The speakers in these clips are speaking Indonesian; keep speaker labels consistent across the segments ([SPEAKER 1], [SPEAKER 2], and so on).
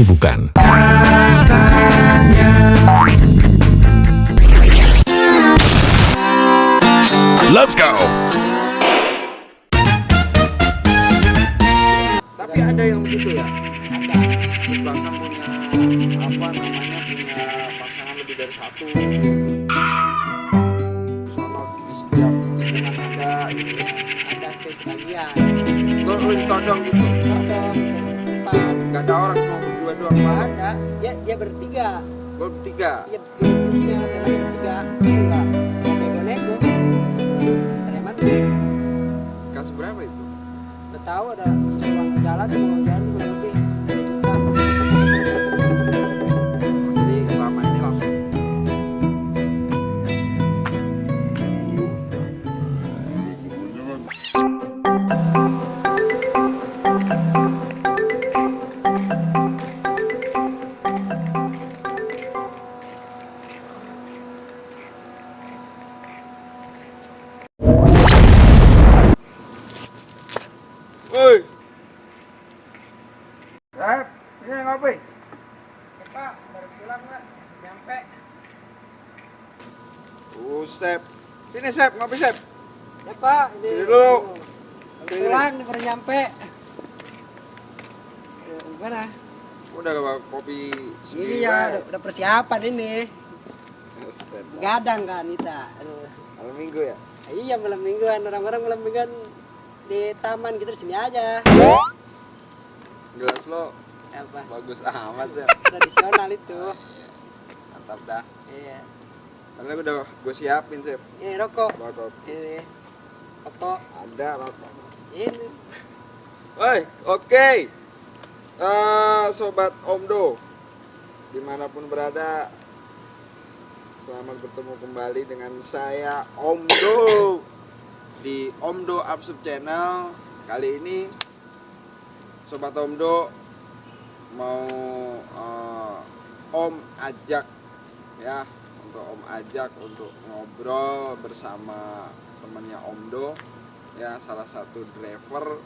[SPEAKER 1] ini bukan. Let's go!
[SPEAKER 2] Tapi ada yang begitu ya? Ada. Terus bahkan punya pasangan lebih dari satu. Soalnya di setiap tikungan ada gitu.
[SPEAKER 3] Ada sebagian.
[SPEAKER 2] Lo ditodong gitu.
[SPEAKER 3] Todong empat.
[SPEAKER 2] Gak ada orang mau berdua doang.
[SPEAKER 3] Nggak ada. Dia bertiga.
[SPEAKER 2] Lo bertiga.
[SPEAKER 3] Dia bertiga. Enggak. Nego-nego. Preman.
[SPEAKER 2] Kasih berapa itu?
[SPEAKER 3] Udah tahu ada uang jalan kurang lebih.
[SPEAKER 2] Jadi selama ini langsung. Woi. Ini ngopi.
[SPEAKER 3] Pak, baru pulang Pak. Nyampe.
[SPEAKER 2] Sep. Sini Sep, ngopi Sep.
[SPEAKER 3] Ya Pak, ini
[SPEAKER 2] Sini dulu.
[SPEAKER 3] baru pulang, baru nyampe. Gimana?
[SPEAKER 2] Udah bawa kopi sendiri.
[SPEAKER 3] Iya, udah persiapan ini.
[SPEAKER 2] Set.
[SPEAKER 3] Gadang kan Nita. Aduh.
[SPEAKER 2] Malam minggu ya?
[SPEAKER 3] Iya, malam mingguan. Orang-orang malam mingguan di taman gitu di sini aja.
[SPEAKER 2] Gelas lo
[SPEAKER 3] Apa?
[SPEAKER 2] bagus amat Sep.
[SPEAKER 3] Tradisional itu.
[SPEAKER 2] Mantap dah.
[SPEAKER 3] Iya.
[SPEAKER 2] Karena udah gue siapin Sep.
[SPEAKER 3] Ini rokok.
[SPEAKER 2] Bawa kopi.
[SPEAKER 3] Ini rokok.
[SPEAKER 2] Ada rokok.
[SPEAKER 3] Ini.
[SPEAKER 2] Woi, oke. Sobat Omdo, dimanapun berada, selamat bertemu kembali dengan saya Omdo di Omdo Absub Channel. Kali ini Sobat Omdo mau Om ajak ya, untuk ngobrol bersama temannya Omdo ya, salah satu driver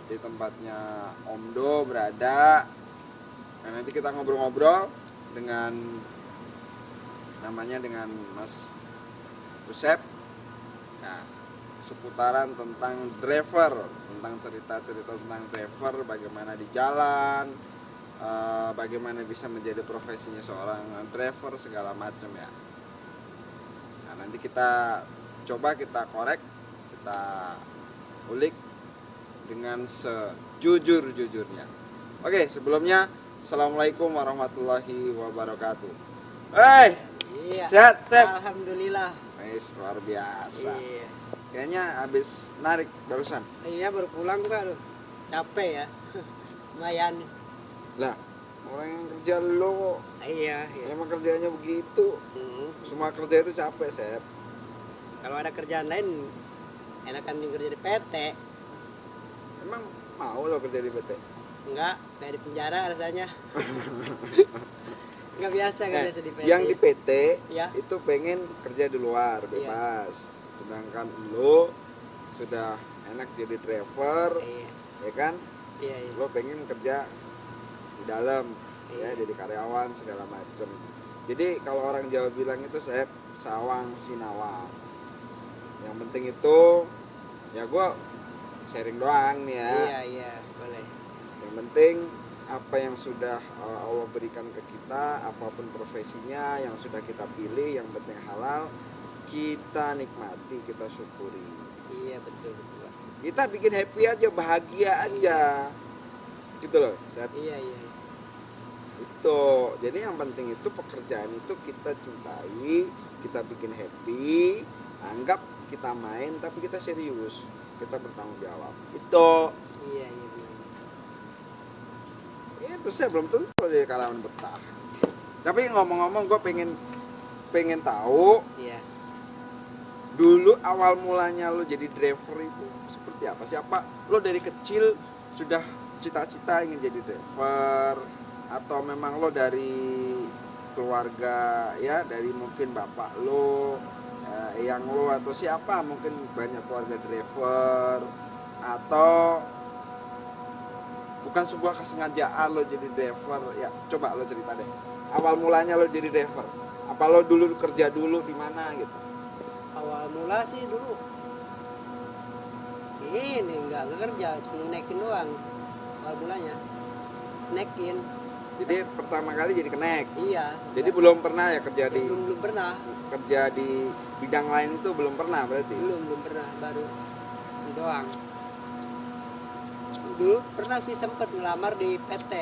[SPEAKER 2] di tempatnya Omdo berada. Nah, nanti kita ngobrol-ngobrol dengan Mas Usep. Nah, seputaran tentang driver, tentang cerita-cerita tentang driver, bagaimana di jalan, bagaimana bisa menjadi profesinya seorang driver, segala macam ya. Nah, nanti kita coba kita korek, kita ulik dengan sejujur-jujurnya. Oke, sebelumnya Assalamualaikum warahmatullahi wabarakatuh. Hei,
[SPEAKER 3] Iya.
[SPEAKER 2] sehat, Sep?
[SPEAKER 3] Alhamdulillah.
[SPEAKER 2] Luar biasa.
[SPEAKER 3] Iya.
[SPEAKER 2] Kayaknya habis narik barusan.
[SPEAKER 3] Iya, baru pulang Pak. Aduh. Capek ya. Lumayan.
[SPEAKER 2] Lah, orang yang kerja lo
[SPEAKER 3] Iya, iya.
[SPEAKER 2] emang kerjanya begitu. Semua kerja itu capek, Sep.
[SPEAKER 3] Kalau ada kerjaan lain enakan kerja di PT.
[SPEAKER 2] Emang mau lo kerja di PT?
[SPEAKER 3] Enggak, kayak di penjara rasanya. Enggak biasa, enggak biasa di PT.
[SPEAKER 2] Yang di PT
[SPEAKER 3] Ya.
[SPEAKER 2] itu pengen kerja di luar bebas. Sedangkan lo sudah enak jadi driver,
[SPEAKER 3] Iya.
[SPEAKER 2] ya kan?
[SPEAKER 3] Iya, iya.
[SPEAKER 2] Lo pengen kerja di dalam, ya
[SPEAKER 3] Iya.
[SPEAKER 2] jadi karyawan segala macem. Jadi kalau orang Jawa bilang itu saya sawang sinawang. Yang penting itu ya gue sharing doang nih ya.
[SPEAKER 3] Iya, iya, boleh.
[SPEAKER 2] Yang penting apa yang sudah Allah berikan ke kita, apapun profesinya yang sudah kita pilih, yang penting halal, kita nikmati, kita syukuri.
[SPEAKER 3] Iya, betul, betul, Pak.
[SPEAKER 2] Kita bikin happy aja, bahagia aja. Gitu loh, Sep.
[SPEAKER 3] Iya, iya.
[SPEAKER 2] Itu. Jadi yang penting itu pekerjaan itu kita cintai, kita bikin happy, anggap kita main tapi kita serius, kita bertanggung jawab. Itu.
[SPEAKER 3] Iya, iya, benar.
[SPEAKER 2] Itu saya belum tentu dari kalangan betah. Tapi ngomong-ngomong gue pengen tahu
[SPEAKER 3] Iya.
[SPEAKER 2] dulu awal mulanya lo jadi driver itu seperti apa? Siapa lo dari kecil sudah cita-cita ingin jadi driver, atau memang lo dari keluarga ya, dari mungkin bapak lo, eyang lo, atau siapa, mungkin banyak keluarga driver, atau bukan sebuah kesengajaan lo jadi driver ya. Coba lo cerita deh, awal mulanya lo jadi driver, apa lo dulu kerja dulu di mana gitu?
[SPEAKER 3] Awal mula sih dulu ini nggak kerja, cuma naikin doang. Awal mulanya naikin.
[SPEAKER 2] Jadi pertama kali jadi kenek,
[SPEAKER 3] Iya.
[SPEAKER 2] jadi belum pernah ya kerja di
[SPEAKER 3] belum pernah.
[SPEAKER 2] kerja di bidang lain itu belum pernah berarti?
[SPEAKER 3] Belum pernah, baru itu doang. Dulu pernah sih sempet ngelamar di PT.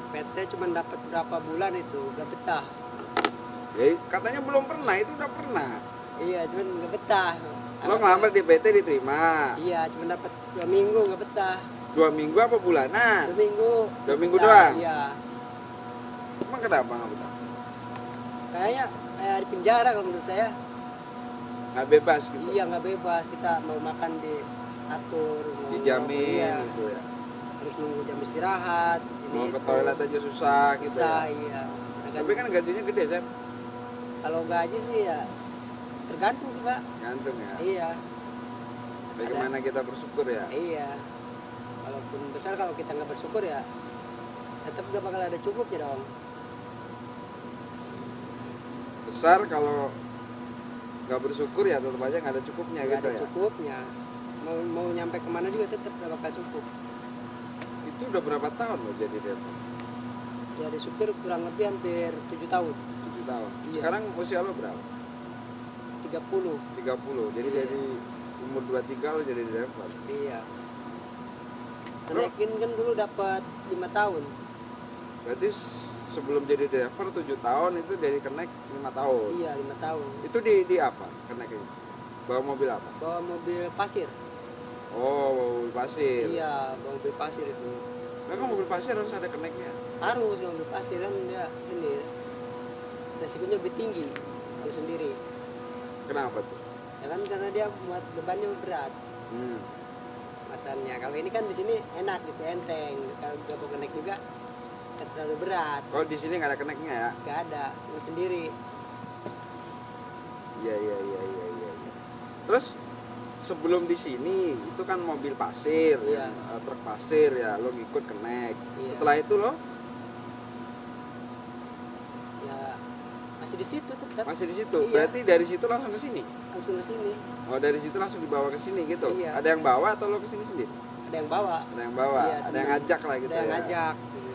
[SPEAKER 3] PT cuma dapat berapa bulan itu, udah betah.
[SPEAKER 2] Ya katanya belum pernah, itu udah pernah.
[SPEAKER 3] Iya, cuman nggak betah.
[SPEAKER 2] Lo ngelamar di PT diterima.
[SPEAKER 3] Iya, cuma dapat 2 minggu nggak betah.
[SPEAKER 2] 2 minggu apa bulanan?
[SPEAKER 3] 2 minggu.
[SPEAKER 2] 2 minggu
[SPEAKER 3] betah,
[SPEAKER 2] doang?
[SPEAKER 3] Iya.
[SPEAKER 2] Emang kenapa nggak betah?
[SPEAKER 3] Kayaknya kayak di penjara kalau menurut saya.
[SPEAKER 2] Nggak bebas gitu?
[SPEAKER 3] Iya, nggak bebas. Kita mau makan diatur, mau
[SPEAKER 2] Dijamin
[SPEAKER 3] iya.
[SPEAKER 2] gitu ya?
[SPEAKER 3] Harus nunggu jam istirahat.
[SPEAKER 2] Mau
[SPEAKER 3] ini
[SPEAKER 2] ke
[SPEAKER 3] itu.
[SPEAKER 2] toilet aja susah gitu
[SPEAKER 3] Susah,
[SPEAKER 2] ya?
[SPEAKER 3] iya.
[SPEAKER 2] Tapi kan gajinya gede, Sep.
[SPEAKER 3] Kalau gaji sih ya tergantung sih, Pak.
[SPEAKER 2] Gantung ya?
[SPEAKER 3] Iya.
[SPEAKER 2] Bagaimana kita bersyukur ya?
[SPEAKER 3] Iya. Walaupun besar, kalau kita nggak bersyukur ya tetap gak bakal ada cukupnya dong.
[SPEAKER 2] Besar kalau nggak bersyukur ya tetap aja nggak ada cukupnya
[SPEAKER 3] Nggak
[SPEAKER 2] gitu
[SPEAKER 3] ada
[SPEAKER 2] ya?
[SPEAKER 3] cukupnya. Mau nyampe kemana juga tetap gak bakal cukup.
[SPEAKER 2] Itu udah berapa tahun lo jadi driver?
[SPEAKER 3] Jadi supir kurang lebih hampir 7 tahun.
[SPEAKER 2] 7 tahun.
[SPEAKER 3] Iya.
[SPEAKER 2] Sekarang usia lo berapa?
[SPEAKER 3] 30.
[SPEAKER 2] 30. Jadi
[SPEAKER 3] Iya.
[SPEAKER 2] dari umur 23 lo jadi driver.
[SPEAKER 3] Iya. Naikin kan dulu dapat 5 tahun.
[SPEAKER 2] Berarti sebelum jadi driver 7 tahun itu dari kenek 5 tahun.
[SPEAKER 3] Iya, 5 tahun.
[SPEAKER 2] Itu di apa kenek itu? Bawa mobil apa?
[SPEAKER 3] Bawa mobil pasir.
[SPEAKER 2] Oh, bawa mobil pasir.
[SPEAKER 3] Iya, bawa mobil pasir itu.
[SPEAKER 2] Nah, kan mobil pasir harus ada keneknya.
[SPEAKER 3] Harus mobil pasir kan dia ini resikonya lebih tinggi kalau sendiri.
[SPEAKER 2] Kenapa tuh?
[SPEAKER 3] Ya kan karena dia muat bebannya berat. Muatannya. Kalau ini kan di sini enak gitu, enteng. Kalau gak mau kenek juga gak terlalu berat.
[SPEAKER 2] Oh, di sini nggak ada keneknya ya?
[SPEAKER 3] Gak ada, lu sendiri.
[SPEAKER 2] Iya. Terus sebelum di sini itu kan mobil pasir,
[SPEAKER 3] Iya.
[SPEAKER 2] truk pasir ya, lo ngikut kenek.
[SPEAKER 3] Iya.
[SPEAKER 2] Setelah itu lo
[SPEAKER 3] Ya masih di situ tetap.
[SPEAKER 2] masih di situ.
[SPEAKER 3] Iya.
[SPEAKER 2] Berarti dari situ langsung ke sini.
[SPEAKER 3] Langsung ke sini.
[SPEAKER 2] Oh, dari situ langsung dibawa ke sini gitu.
[SPEAKER 3] Iya.
[SPEAKER 2] Ada yang bawa atau lo ke sini sendiri?
[SPEAKER 3] Ada yang bawa.
[SPEAKER 2] Ada yang bawa,
[SPEAKER 3] Iya,
[SPEAKER 2] ada yang
[SPEAKER 3] temen.
[SPEAKER 2] ngajak lah gitu
[SPEAKER 3] Ada yang
[SPEAKER 2] ya.
[SPEAKER 3] ngajak. Gitu.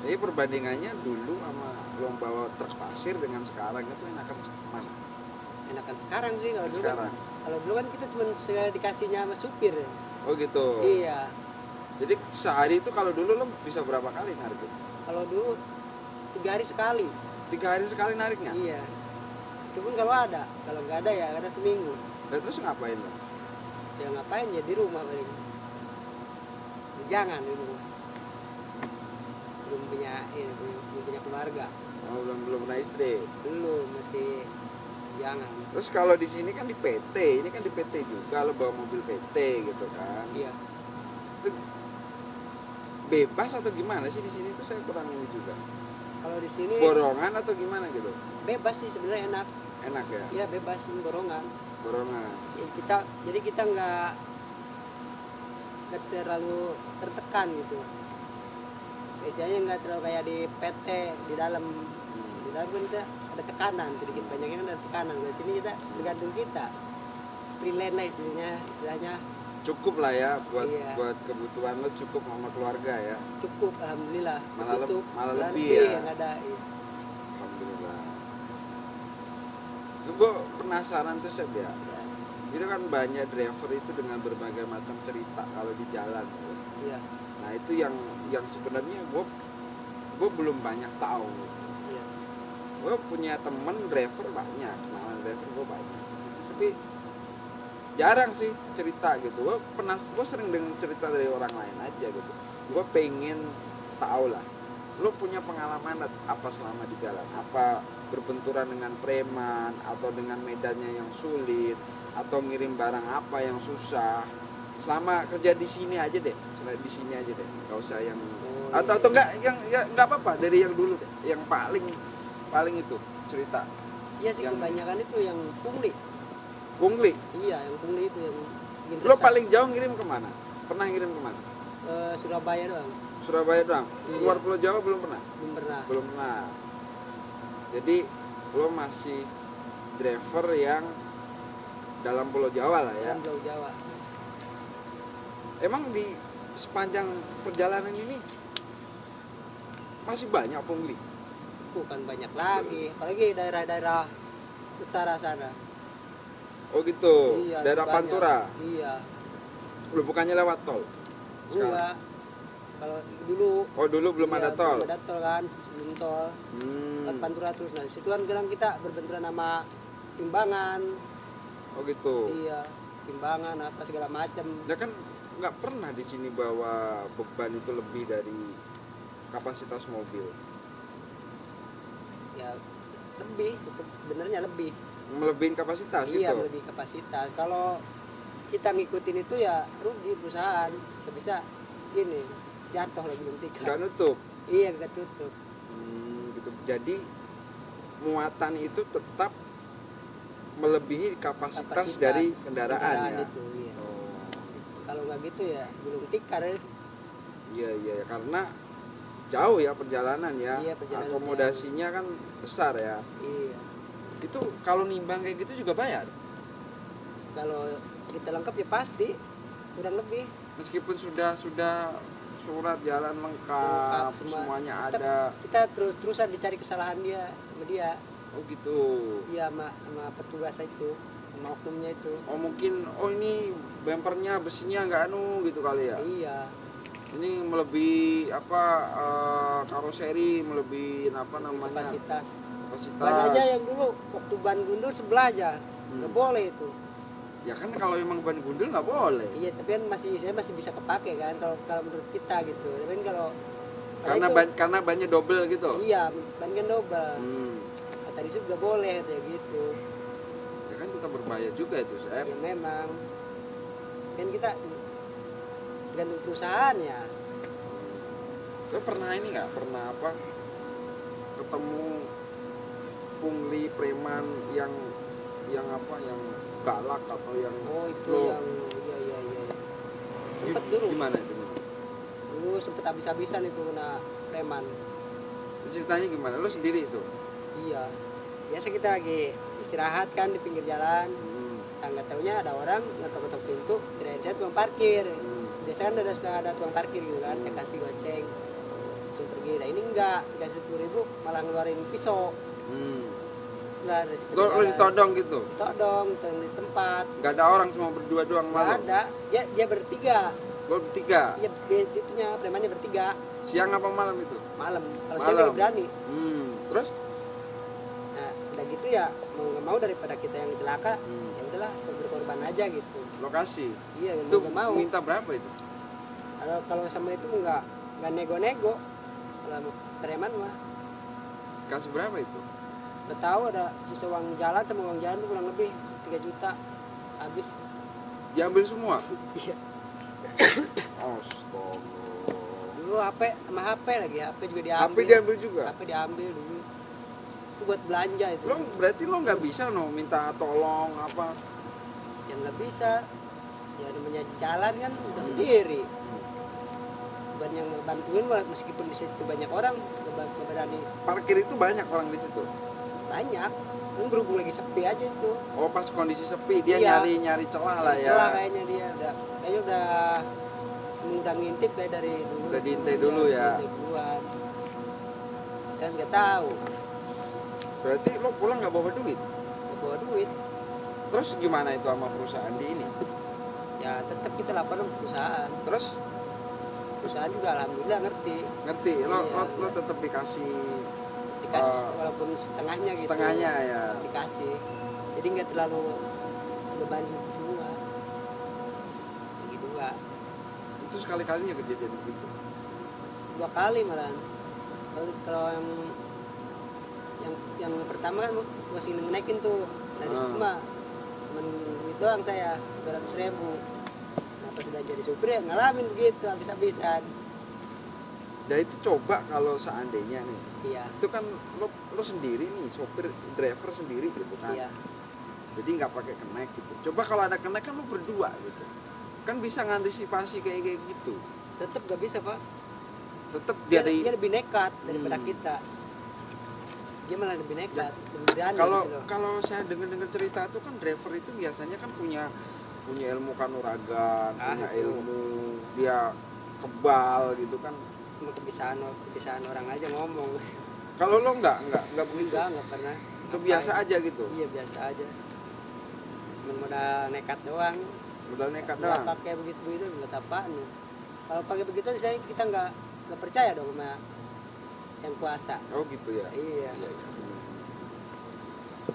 [SPEAKER 2] Jadi perbandingannya dulu sama lo bawa truk pasir dengan sekarang itu enakan mana?
[SPEAKER 3] Enakan sekarang sih kalau dulu.
[SPEAKER 2] Sekarang.
[SPEAKER 3] Kalau dulu kan kita cuma dikasihnya sama supir. Ya.
[SPEAKER 2] Oh gitu.
[SPEAKER 3] Iya.
[SPEAKER 2] Jadi sehari itu kalau dulu lo bisa berapa kali narik?
[SPEAKER 3] Kalau dulu 3 hari sekali.
[SPEAKER 2] 3 hari sekali nariknya?
[SPEAKER 3] Iya. Itu pun kalau ada. Kalau nggak ada ya ada seminggu.
[SPEAKER 2] Nah, terus ngapain lo?
[SPEAKER 3] Ya ngapain ya di rumah paling. Jangan di rumah. Belum punya keluarga.
[SPEAKER 2] Oh, belum pernah istri.
[SPEAKER 3] Belum, masih jangan.
[SPEAKER 2] Terus kalau di sini kan di PT, ini kan di PT juga lo bawa mobil PT gitu kan.
[SPEAKER 3] Iya.
[SPEAKER 2] Itu bebas atau gimana sih di sini tuh saya kurang ini juga.
[SPEAKER 3] Kalau di sini
[SPEAKER 2] Borongan atau gimana gitu?
[SPEAKER 3] bebas sih sebenarnya enak.
[SPEAKER 2] Enak ya?
[SPEAKER 3] Iya bebas borongan.
[SPEAKER 2] Borongan.
[SPEAKER 3] Ya, jadi kita nggak terlalu tertekan gitu. Biasanya nggak terlalu kayak di PT di dalam kan kita ada tekanan sedikit banyaknya kan ada tekanan. Di sini kita tergantung kita. Freelance lah istilahnya
[SPEAKER 2] Cukup lah ya buat
[SPEAKER 3] Iya.
[SPEAKER 2] buat kebutuhan lo, cukup sama keluarga ya.
[SPEAKER 3] cukup alhamdulillah.
[SPEAKER 2] Malah
[SPEAKER 3] Cukup.
[SPEAKER 2] malah
[SPEAKER 3] Malah
[SPEAKER 2] lebih ya.
[SPEAKER 3] yang ada. Iya.
[SPEAKER 2] Alhamdulillah. Itu gue penasaran tuh Seb ya.
[SPEAKER 3] Ya,
[SPEAKER 2] Itu kan banyak driver itu dengan berbagai macam cerita kalau di jalan.
[SPEAKER 3] iya,
[SPEAKER 2] Nah itu yang sebenarnya gue belum banyak tahu.
[SPEAKER 3] iya.
[SPEAKER 2] Gue punya temen driver banyak, kenalan driver gue banyak. Tapi jarang sih cerita gitu. Gue sering dengar cerita dari orang lain aja gitu. Gue pengen tahu lah. Lo punya pengalaman apa selama di jalan? Apa berbenturan dengan preman atau dengan medannya yang sulit atau ngirim barang apa yang susah? Selama kerja di sini aja deh, di sini aja deh. Gak usah yang atau enggak yang ya enggak apa-apa dari yang dulu deh. Yang paling itu cerita.
[SPEAKER 3] Iya sih
[SPEAKER 2] Yang-
[SPEAKER 3] kebanyakan itu yang pungli.
[SPEAKER 2] Pungli.
[SPEAKER 3] Iya, yang pungli itu yang bikin
[SPEAKER 2] Lo
[SPEAKER 3] resah.
[SPEAKER 2] paling jauh ngirim kemana? Pernah ngirim kemana?
[SPEAKER 3] Surabaya doang,
[SPEAKER 2] Surabaya doang.
[SPEAKER 3] Iya.
[SPEAKER 2] Keluar Pulau Jawa belum pernah?
[SPEAKER 3] belum pernah.
[SPEAKER 2] Belum pernah. Jadi lo masih driver yang dalam Pulau Jawa lah ya.
[SPEAKER 3] Kan Pulau Jawa.
[SPEAKER 2] Emang di sepanjang perjalanan ini masih banyak pungli?
[SPEAKER 3] Bukan banyak lagi, apalagi daerah-daerah utara sana.
[SPEAKER 2] Oh gitu.
[SPEAKER 3] Iya,
[SPEAKER 2] Daerah
[SPEAKER 3] banyak.
[SPEAKER 2] Pantura.
[SPEAKER 3] Iya.
[SPEAKER 2] Lo bukannya lewat tol? Sekarang?
[SPEAKER 3] Enggak. Kalau dulu
[SPEAKER 2] Oh dulu belum
[SPEAKER 3] iya,
[SPEAKER 2] ada tol.
[SPEAKER 3] Belum ada tol kan, sebelum tol. Lewat Pantura terus. Nah, di situ kan kadang kita berbenturan sama timbangan.
[SPEAKER 2] Oh gitu.
[SPEAKER 3] Iya, timbangan apa segala macam.
[SPEAKER 2] Ya kan nggak pernah di sini bawa beban itu lebih dari kapasitas mobil.
[SPEAKER 3] Ya lebih, sebenarnya lebih.
[SPEAKER 2] Melebihin kapasitas
[SPEAKER 3] Iya,
[SPEAKER 2] itu.
[SPEAKER 3] lebih kapasitas. Kalau kita ngikutin itu ya rugi perusahaan. Bisa ini jatuh lagi nanti
[SPEAKER 2] Nggak
[SPEAKER 3] kan.
[SPEAKER 2] nutup.
[SPEAKER 3] Iya, nggak tutup.
[SPEAKER 2] Gitu. Jadi muatan itu tetap melebihi kapasitas dari kendaraan ya.
[SPEAKER 3] itu, iya.
[SPEAKER 2] Oh,
[SPEAKER 3] Kalau nggak gitu ya belum tikar ya.
[SPEAKER 2] iya karena jauh ya perjalanan ya.
[SPEAKER 3] Iya, perjalanan
[SPEAKER 2] Akomodasinya kan besar ya.
[SPEAKER 3] Iya.
[SPEAKER 2] Itu kalau nimbang kayak gitu juga bayar.
[SPEAKER 3] Kalau kita lengkap ya pasti kurang lebih
[SPEAKER 2] Meskipun sudah surat jalan lengkap, semuanya
[SPEAKER 3] Tetap
[SPEAKER 2] ada.
[SPEAKER 3] kita terusan dicari kesalahan dia sama dia.
[SPEAKER 2] Oh gitu.
[SPEAKER 3] Iya, sama petugas itu, sama oknumnya itu.
[SPEAKER 2] Oh mungkin ini bempernya besinya nggak gitu kali ya.
[SPEAKER 3] Iya.
[SPEAKER 2] Ini melebihi karoseri, melebihi apa namanya
[SPEAKER 3] Kapasitas.
[SPEAKER 2] kapasitas.
[SPEAKER 3] Ban aja yang dulu waktu ban gundul sebelah aja nggak boleh itu.
[SPEAKER 2] Ya kan kalau emang ban gundul nggak boleh.
[SPEAKER 3] Iya, tapi kan saya masih bisa kepake kan kalau menurut kita gitu. Tapi kan kalau
[SPEAKER 2] Karena bannya double gitu.
[SPEAKER 3] iya, ban kan double.
[SPEAKER 2] Hmm.
[SPEAKER 3] Kata Rizub nggak boleh kayak gitu.
[SPEAKER 2] Ya kan tetap berbahaya juga itu, Sep.
[SPEAKER 3] Ya memang kan kita tergantung perusahaan ya.
[SPEAKER 2] Lo pernah ini nggak? Pernah ketemu pungli preman yang galak atau yang
[SPEAKER 3] Oh itu
[SPEAKER 2] lo
[SPEAKER 3] yang iya. Sempet dulu.
[SPEAKER 2] gimana itu?
[SPEAKER 3] Dulu sempet habis-habisan itu kena preman.
[SPEAKER 2] Ceritanya gimana? Lo sendiri itu?
[SPEAKER 3] Iya. Biasa kita lagi istirahat kan di pinggir jalan. Nggak taunya ada orang ngetok-ngetok pintu, kirain saya tukang parkir. Biasa kan ada tukang parkir gitu kan, saya kasih goceng. Langsung pergi. Nah ini enggak, dikasih 10.000 malah ngeluarin pisau. Lah dari situ
[SPEAKER 2] Lo ditodong gitu?
[SPEAKER 3] Ditodong di tempat.
[SPEAKER 2] Nggak ada orang, cuma berdua doang
[SPEAKER 3] Nggak
[SPEAKER 2] malu?
[SPEAKER 3] ada, dia bertiga.
[SPEAKER 2] Lo bertiga?
[SPEAKER 3] Iya, itunya premannya bertiga.
[SPEAKER 2] Siang apa malam itu?
[SPEAKER 3] Malam. Kalau
[SPEAKER 2] Malam.
[SPEAKER 3] saya lagi berani.
[SPEAKER 2] Terus?
[SPEAKER 3] Nah, udah gitu ya mau nggak mau daripada kita yang celaka, ya udahlah berkorban aja gitu.
[SPEAKER 2] Lokasi?
[SPEAKER 3] Iya,
[SPEAKER 2] Itu
[SPEAKER 3] nggak mau.
[SPEAKER 2] minta berapa itu?
[SPEAKER 3] Kalau sama itu nggak nego-nego. Kalau preman mah
[SPEAKER 2] Kasih berapa itu?
[SPEAKER 3] udah tahu ada sisa uang jalan sama uang jalan tuh kurang lebih 3 juta habis.
[SPEAKER 2] Diambil semua?
[SPEAKER 3] Iya.
[SPEAKER 2] Astaga.
[SPEAKER 3] Dulu HP sama HP lagi, HP juga diambil.
[SPEAKER 2] HP diambil juga?
[SPEAKER 3] HP diambil dulu. Itu buat belanja itu.
[SPEAKER 2] Berarti lo nggak bisa minta tolong apa?
[SPEAKER 3] Ya nggak bisa. Ya namanya di jalan kan udah sendiri. Bukan yang bantuin meskipun di situ banyak orang nggak berani.
[SPEAKER 2] Parkir itu banyak orang di situ?
[SPEAKER 3] Banyak. Kan berhubung lagi sepi aja itu.
[SPEAKER 2] Oh pas kondisi sepi dia
[SPEAKER 3] Iya.
[SPEAKER 2] nyari celah lah ya.
[SPEAKER 3] Celah kayaknya dia udah ngintip kayak dari dulu.
[SPEAKER 2] Udah diintai dulu ya.
[SPEAKER 3] Diintai duluan. Kan nggak tahu.
[SPEAKER 2] Berarti lo pulang nggak bawa duit?
[SPEAKER 3] Nggak bawa duit.
[SPEAKER 2] Terus gimana itu sama perusahaan di ini?
[SPEAKER 3] Ya tetap kita lapor sama perusahaan.
[SPEAKER 2] Terus
[SPEAKER 3] Perusahaan juga alhamdulillah ngerti.
[SPEAKER 2] lo
[SPEAKER 3] Iya.
[SPEAKER 2] tetap dikasih
[SPEAKER 3] Walaupun setengahnya gitu.
[SPEAKER 2] setengahnya ya.
[SPEAKER 3] Dikasih. Jadi nggak terlalu beban semua. Bagi dua.
[SPEAKER 2] Itu sekali-kalinya kejadian begitu?
[SPEAKER 3] 2 kali malah. Kalau yang pertama kan masih naikin tuh dari situ mah cuman duit doang saya 200.000. Nah pas sudah jadi supir ya ngalamin begitu habis-habisan.
[SPEAKER 2] Ya itu coba kalau seandainya nih,
[SPEAKER 3] Iya.
[SPEAKER 2] itu kan lo sendiri nih, sopir driver sendiri gitu kan.
[SPEAKER 3] Iya.
[SPEAKER 2] jadi nggak pakai kenek gitu. Coba kalau ada kenek kan lu berdua gitu, kan bisa ngantisipasi kayak gitu.
[SPEAKER 3] Tetap gak bisa pak,
[SPEAKER 2] Tetap
[SPEAKER 3] dia
[SPEAKER 2] dari
[SPEAKER 3] lebih nekat daripada kita, dia malah lebih nekat, lebih berani
[SPEAKER 2] kalau
[SPEAKER 3] gitu loh.
[SPEAKER 2] kalau saya dengar cerita tuh kan driver itu biasanya kan punya ilmu kanuragan, punya
[SPEAKER 3] itu.
[SPEAKER 2] ilmu, dia kebal gitu kan.
[SPEAKER 3] Cuma kebiasaan orang aja ngomong.
[SPEAKER 2] Kalau lo nggak begitu,
[SPEAKER 3] Enggak pernah.
[SPEAKER 2] lo biasa
[SPEAKER 3] Ngapain.
[SPEAKER 2] aja gitu,
[SPEAKER 3] Iya biasa aja, cuma modal nekat doang.
[SPEAKER 2] modal nekat
[SPEAKER 3] Nggak
[SPEAKER 2] doang.
[SPEAKER 3] pakai begitu buat apaan ya. Kalau pakai begitu saya kita nggak percaya dong sama yang kuasa.
[SPEAKER 2] Oh gitu ya.
[SPEAKER 3] Iya.
[SPEAKER 2] Iya, iya.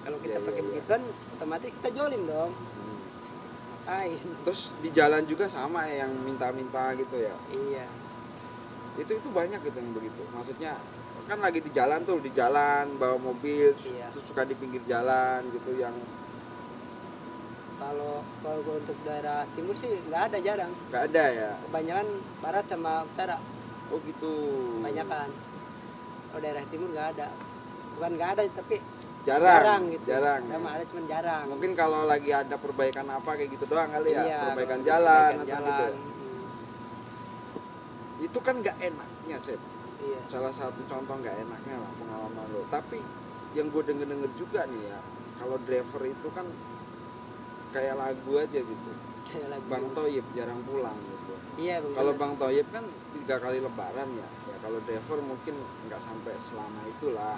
[SPEAKER 3] Kalau kita
[SPEAKER 2] Iya,
[SPEAKER 3] pakai
[SPEAKER 2] iya.
[SPEAKER 3] begituan otomatis kita jolim dong.
[SPEAKER 2] Hmm.
[SPEAKER 3] Lain.
[SPEAKER 2] Terus di jalan juga sama ya, yang minta-minta gitu ya.
[SPEAKER 3] Iya.
[SPEAKER 2] Itu banyak gitu yang begitu. Maksudnya kan lagi di jalan tuh, di jalan bawa mobil,
[SPEAKER 3] Iya.
[SPEAKER 2] terus suka di pinggir jalan gitu yang
[SPEAKER 3] Kalau untuk daerah timur sih nggak ada, jarang.
[SPEAKER 2] nggak ada ya.
[SPEAKER 3] Kebanyakan barat sama utara
[SPEAKER 2] Oh gitu.
[SPEAKER 3] kebanyakan. Kalau daerah timur nggak ada. Bukan nggak ada tapi
[SPEAKER 2] Jarang
[SPEAKER 3] gitu.
[SPEAKER 2] jarang.
[SPEAKER 3] Sama ada cuman jarang.
[SPEAKER 2] Mungkin kalau lagi ada perbaikan apa kayak gitu doang kali ya,
[SPEAKER 3] Iya,
[SPEAKER 2] perbaikan
[SPEAKER 3] kalau
[SPEAKER 2] jalan
[SPEAKER 3] perbaikan
[SPEAKER 2] atau
[SPEAKER 3] jalan.
[SPEAKER 2] gitu. Itu kan nggak enaknya, Sep.
[SPEAKER 3] Iya.
[SPEAKER 2] Salah satu contoh nggak enaknya lah pengalaman lo. Tapi yang gue denger juga nih ya, kalau driver itu kan kayak lagu aja gitu.
[SPEAKER 3] Kayak lagu.
[SPEAKER 2] Bang Toyib jarang pulang gitu.
[SPEAKER 3] Iya, Bang.
[SPEAKER 2] Kalau Bang Toyib kan 3 kali lebaran ya. Ya kalau driver mungkin nggak sampai selama itulah.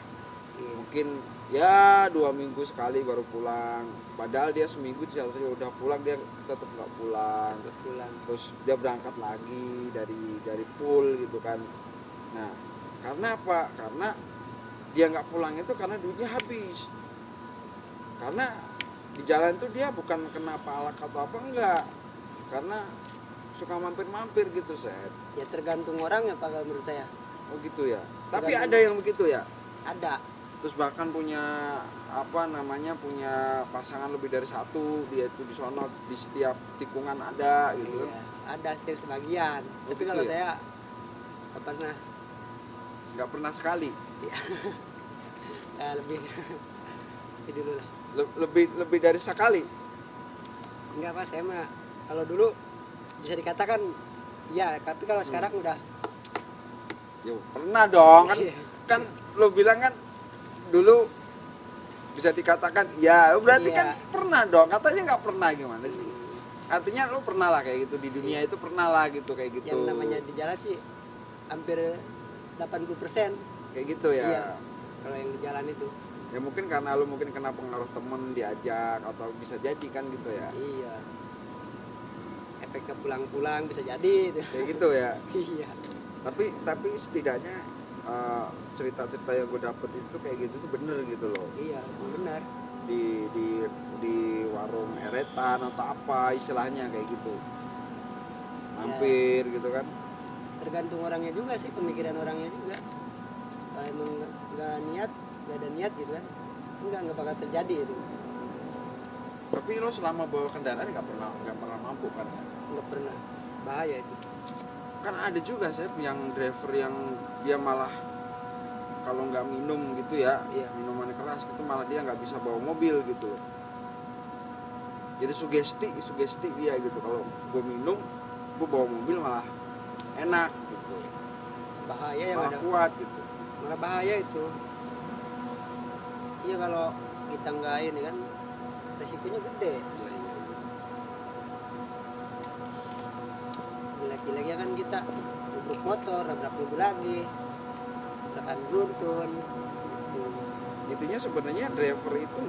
[SPEAKER 3] Iya.
[SPEAKER 2] Mungkin ya 2 minggu sekali baru pulang. Padahal dia seminggu udah pulang, dia tetap nggak pulang.
[SPEAKER 3] Pulang.
[SPEAKER 2] Terus dia berangkat lagi dari pool gitu kan. Nah, karena apa? Karena dia nggak pulang itu karena duitnya habis. Karena di jalan tuh dia bukan kena palak atau apa, enggak, karena suka mampir-mampir gitu, Seth.
[SPEAKER 3] Ya tergantung orangnya Pak kalau menurut saya.
[SPEAKER 2] Oh gitu ya. Tapi
[SPEAKER 3] Tergantung.
[SPEAKER 2] ada yang begitu ya.
[SPEAKER 3] Ada.
[SPEAKER 2] Terus bahkan punya punya pasangan lebih dari satu, dia itu di sono di setiap tikungan ada gitu.
[SPEAKER 3] Iya, ada sih sebagian.
[SPEAKER 2] Oh,
[SPEAKER 3] Tapi
[SPEAKER 2] gitu
[SPEAKER 3] kalau
[SPEAKER 2] ya?
[SPEAKER 3] saya nggak pernah.
[SPEAKER 2] Nggak pernah sekali.
[SPEAKER 3] Ya, lebih itu dulu lah.
[SPEAKER 2] Lebih dari sekali.
[SPEAKER 3] Enggak Pak, saya mah kalau dulu bisa dikatakan ya, tapi kalau sekarang udah
[SPEAKER 2] Ya pernah dong kan.
[SPEAKER 3] Iya.
[SPEAKER 2] Kan lo bilang kan dulu bisa dikatakan ya, berarti
[SPEAKER 3] Iya.
[SPEAKER 2] kan pernah dong. Katanya nggak pernah, gimana sih? Artinya lo pernah lah kayak gitu di dunia itu, pernah lah gitu kayak gitu.
[SPEAKER 3] yang namanya di jalan sih hampir 80%.
[SPEAKER 2] Kayak gitu ya.
[SPEAKER 3] Iya. Kalau yang di jalan itu.
[SPEAKER 2] Ya mungkin karena lo mungkin kena pengaruh temen diajak atau bisa jadi kan gitu ya.
[SPEAKER 3] Iya. Efeknya pulang-pulang bisa jadi itu.
[SPEAKER 2] Kayak gitu ya.
[SPEAKER 3] Iya.
[SPEAKER 2] Tapi setidaknya cerita-cerita yang gue dapet itu kayak gitu tuh bener gitu loh.
[SPEAKER 3] Iya, benar.
[SPEAKER 2] Di warung eretan atau apa istilahnya kayak gitu, mampir gitu kan.
[SPEAKER 3] Tergantung orangnya juga sih, pemikiran orangnya juga. Kalau emang nggak ada niat gitu kan, nggak bakal terjadi itu.
[SPEAKER 2] Tapi lo selama bawa kendaraan nggak pernah mabuk kan?
[SPEAKER 3] Nggak pernah, bahaya itu.
[SPEAKER 2] Kan ada juga saya yang driver yang dia malah kalau nggak minum gitu ya,
[SPEAKER 3] Iya.
[SPEAKER 2] minuman keras gitu, malah dia nggak bisa bawa mobil gitu. Jadi sugesti dia gitu, kalau gue minum gue bawa mobil malah enak gitu,
[SPEAKER 3] Bahaya yang
[SPEAKER 2] malah
[SPEAKER 3] ada,
[SPEAKER 2] kuat gitu.
[SPEAKER 3] malah bahaya itu. Iya, kalau kita nggak ini kan resikonya gede. Jelek-jeleknya kan kita nabrak motor, nabrak mobil lagi, tabrakan beruntun gitu.
[SPEAKER 2] Intinya sebenarnya driver itu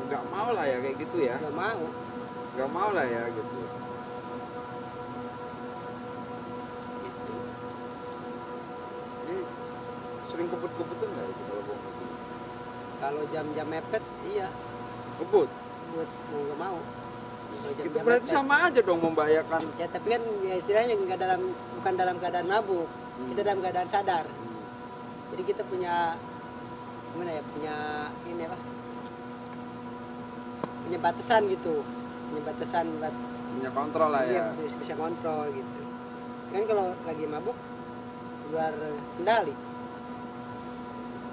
[SPEAKER 2] nggak mau lah ya kayak gitu ya,
[SPEAKER 3] Nggak mau
[SPEAKER 2] lah ya gitu.
[SPEAKER 3] gitu.
[SPEAKER 2] Jadi sering kebut-kebutan nggak itu kalau bawa mobil?
[SPEAKER 3] Kalau jam-jam mepet iya,
[SPEAKER 2] Kebut
[SPEAKER 3] buat mau nggak mau. Kalau
[SPEAKER 2] itu
[SPEAKER 3] jam-jam
[SPEAKER 2] berarti
[SPEAKER 3] mepet.
[SPEAKER 2] sama aja dong membahayakan.
[SPEAKER 3] Ya tapi kan ya istilahnya bukan dalam keadaan mabuk, kita dalam keadaan sadar. Jadi kita punya gimana ya, punya ini apa, punya batasan gitu, punya batasan buat
[SPEAKER 2] Punya kontrol lah ya.
[SPEAKER 3] dia bisa kontrol gitu. Kan kalau lagi mabuk luar kendali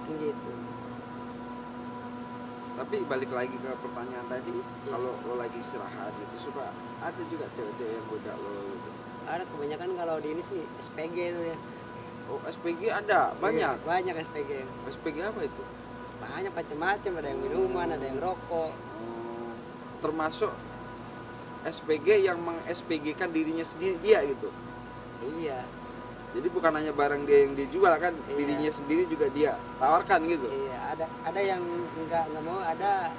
[SPEAKER 3] kan gitu.
[SPEAKER 2] Tapi balik lagi ke pertanyaan tadi, kalau lo lagi istirahat gitu, suka ada juga cewek-cewek yang goda lo gitu.
[SPEAKER 3] Ada kebanyakan kalau di ini sih SPG itu ya.
[SPEAKER 2] Oh, SPG ada banyak.
[SPEAKER 3] Iya, banyak SPG.
[SPEAKER 2] SPG apa itu?
[SPEAKER 3] Banyak macam-macam, ada yang minuman, ada yang rokok.
[SPEAKER 2] Oh, termasuk SPG yang meng-SPG-kan dirinya sendiri dia gitu.
[SPEAKER 3] Iya.
[SPEAKER 2] Jadi bukan hanya barang dia yang dijual kan,
[SPEAKER 3] Iya.
[SPEAKER 2] dirinya sendiri juga dia tawarkan gitu.
[SPEAKER 3] Iya, ada yang nggak mau, ada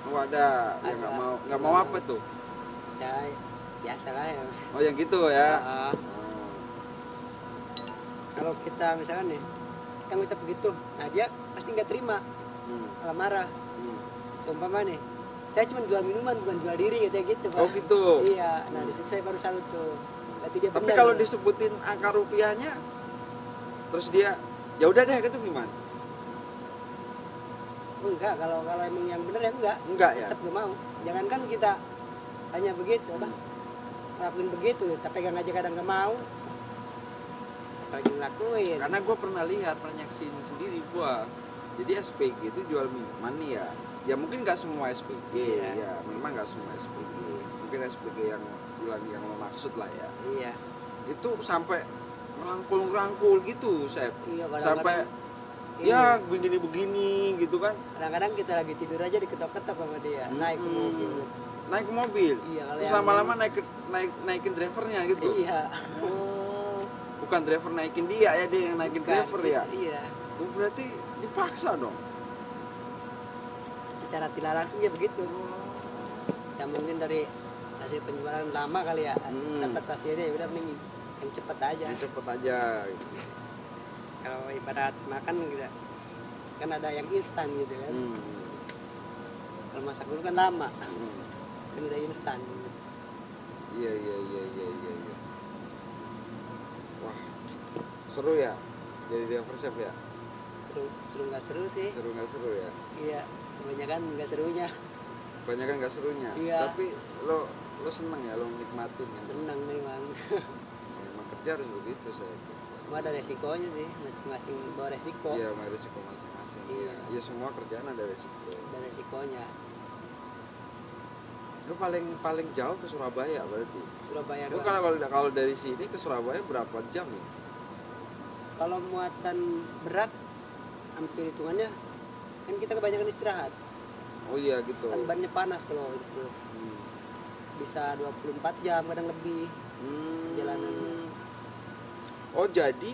[SPEAKER 2] Oh ada yang
[SPEAKER 3] Ada.
[SPEAKER 2] nggak mau apa tuh?
[SPEAKER 3] ya biasa lah ya.
[SPEAKER 2] Oh yang gitu ya.
[SPEAKER 3] Ah, kalau kita misalkan nih kita ngucap begitu, nah dia pasti nggak terima,
[SPEAKER 2] Hmm.
[SPEAKER 3] malah marah.
[SPEAKER 2] Hmm.
[SPEAKER 3] Seumpama nih, saya cuma jual minuman bukan jual diri kayak gitu Pak.
[SPEAKER 2] Oh gitu.
[SPEAKER 3] Iya, nah di situ saya baru salut tuh. Berarti dia
[SPEAKER 2] Tapi
[SPEAKER 3] benar,
[SPEAKER 2] kalau
[SPEAKER 3] ya.
[SPEAKER 2] disebutin angka rupiahnya, terus dia ya udah deh gitu gimana?
[SPEAKER 3] Enggak, kalau emang yang benar ya enggak.
[SPEAKER 2] Enggak ya.
[SPEAKER 3] Tetap gak mau. Jangankan kita hanya begitu, apa? Ngelakuin begitu, tapi pegang aja kadang gak mau. Apalagi ngelakuin.
[SPEAKER 2] Karena gue pernah lihat, pernah nyaksin sendiri gue. Jadi SPG itu jual minuman nih ya. Ya mungkin nggak semua SPG,
[SPEAKER 3] Iya.
[SPEAKER 2] ya memang nggak semua SPG. Mungkin SPG yang bilang yang lo maksud lah ya.
[SPEAKER 3] Iya.
[SPEAKER 2] Itu sampai ngerangkul gitu, Sep.
[SPEAKER 3] Iya,
[SPEAKER 2] Sampai
[SPEAKER 3] kadang-kadang
[SPEAKER 2] ya begini-begini gitu kan.
[SPEAKER 3] kadang-kadang kita lagi tidur aja diketok-ketok sama dia, naik ke mobil.
[SPEAKER 2] Naik ke mobil.
[SPEAKER 3] Iya, kalau
[SPEAKER 2] Terus
[SPEAKER 3] yang-
[SPEAKER 2] lama-lama naikin drivernya gitu.
[SPEAKER 3] Iya.
[SPEAKER 2] Oh, bukan driver naikin dia ya, dia yang naikin
[SPEAKER 3] Bukan,
[SPEAKER 2] driver ya.
[SPEAKER 3] Iya.
[SPEAKER 2] Oh, berarti dipaksa dong.
[SPEAKER 3] Secara tidak langsung ya begitu. Ya mungkin dari hasil penjualan lama kali ya, dapat hasilnya ya udah mending yang cepet aja.
[SPEAKER 2] Yang cepet aja gitu.
[SPEAKER 3] Kalau ibarat makan gitu, kan ada yang instan gitu kan. Kalau masak dulu kan lama, kan udah instan.
[SPEAKER 2] Iya. Wah, seru ya jadi driver chef ya.
[SPEAKER 3] Seru nggak seru sih?
[SPEAKER 2] Seru nggak seru ya.
[SPEAKER 3] Iya, kebanyakan nggak serunya.
[SPEAKER 2] Banyak kan nggak serunya.
[SPEAKER 3] Iya.
[SPEAKER 2] Tapi lo seneng ya, lo nikmatin ya.
[SPEAKER 3] Senang memang.
[SPEAKER 2] Emang kerja harus begitu saya.
[SPEAKER 3] Cuma ada resikonya sih, masing-masing bawa resiko.
[SPEAKER 2] Iya, sama resiko masing-masing.
[SPEAKER 3] Iya.
[SPEAKER 2] Ya semua kerjaan ada resiko.
[SPEAKER 3] Ada resikonya.
[SPEAKER 2] Lo paling jauh ke Surabaya berarti.
[SPEAKER 3] Surabaya
[SPEAKER 2] Lo
[SPEAKER 3] doang.
[SPEAKER 2] kalau dari sini ke Surabaya berapa jam ya?
[SPEAKER 3] Kalau muatan berat, hampir hitungannya kan kita kebanyakan istirahat.
[SPEAKER 2] Oh iya gitu.
[SPEAKER 3] Kan bannya panas kalau terus. Bisa 24 jam kadang lebih jalanan.
[SPEAKER 2] Oh jadi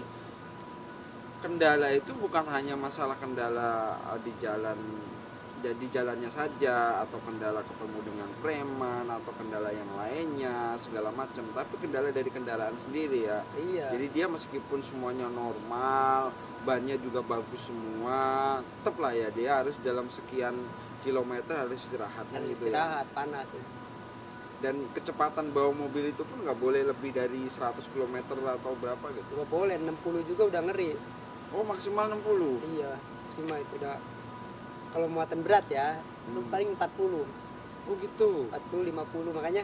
[SPEAKER 2] kendala itu bukan hanya masalah kendala di jalan, jadi jalannya saja, atau kendala ketemu dengan preman, atau kendala yang lainnya segala macam, tapi kendala dari kendaraan sendiri ya.
[SPEAKER 3] Iya.
[SPEAKER 2] Jadi dia meskipun semuanya normal, bannya juga bagus semua, tetap lah ya dia harus dalam sekian kilometer harus istirahat kan
[SPEAKER 3] Harus
[SPEAKER 2] gitu ya.
[SPEAKER 3] istirahat, panas ya.
[SPEAKER 2] Dan kecepatan bawa mobil itu pun nggak boleh lebih dari 100 km atau berapa gitu.
[SPEAKER 3] Nggak boleh, 60 juga udah ngeri.
[SPEAKER 2] Oh maksimal 60.
[SPEAKER 3] Iya, maksimal itu udah. Kalau muatan berat ya, itu paling 40.
[SPEAKER 2] Oh gitu.
[SPEAKER 3] 40, 50, makanya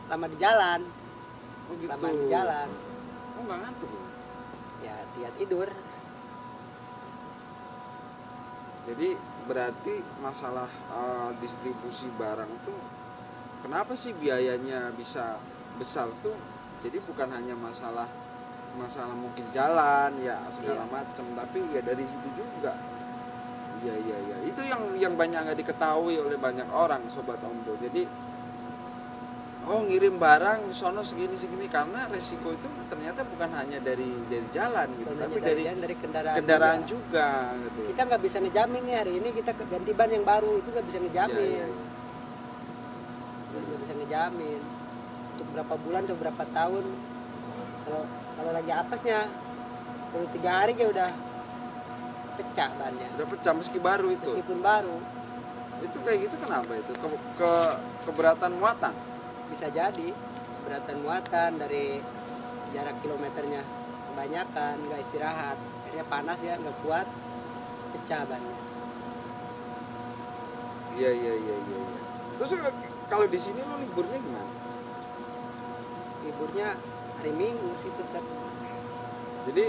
[SPEAKER 3] lama di jalan.
[SPEAKER 2] Oh gitu.
[SPEAKER 3] Lama di jalan.
[SPEAKER 2] Oh nggak ngantuk.
[SPEAKER 3] Ya, dia tidur.
[SPEAKER 2] Jadi berarti masalah distribusi barang tuh, kenapa sih biayanya bisa besar tuh? Jadi bukan hanya masalah mungkin jalan ya segala
[SPEAKER 3] Iya.
[SPEAKER 2] macam, tapi ya dari situ juga. Iya. Itu yang banyak nggak diketahui oleh banyak orang, Sobat Omdo. Jadi ngirim barang di sono segini karena resiko itu ternyata bukan hanya dari jalan gitu,
[SPEAKER 3] Bukan
[SPEAKER 2] tapi
[SPEAKER 3] hanya dari
[SPEAKER 2] kendaraan juga gitu.
[SPEAKER 3] Kita nggak bisa ngejamin nih hari ini kita ganti ban yang baru, itu nggak bisa ngejamin.
[SPEAKER 2] Iya.
[SPEAKER 3] Nggak bisa ngejamin untuk berapa bulan atau berapa tahun. Kalau lagi apesnya baru 3 hari kayak udah pecah bannya,
[SPEAKER 2] Sudah pecah meski baru itu.
[SPEAKER 3] meskipun baru.
[SPEAKER 2] Itu kayak gitu kenapa itu? Keberatan muatan.
[SPEAKER 3] Bisa jadi keberatan muatan dari jarak kilometernya kebanyakan, nggak istirahat, akhirnya panas ya, nggak kuat, pecah bannya.
[SPEAKER 2] Iya. Terus kalau di sini lo liburnya gimana?
[SPEAKER 3] Liburnya hari Minggu sih tetap.
[SPEAKER 2] Jadi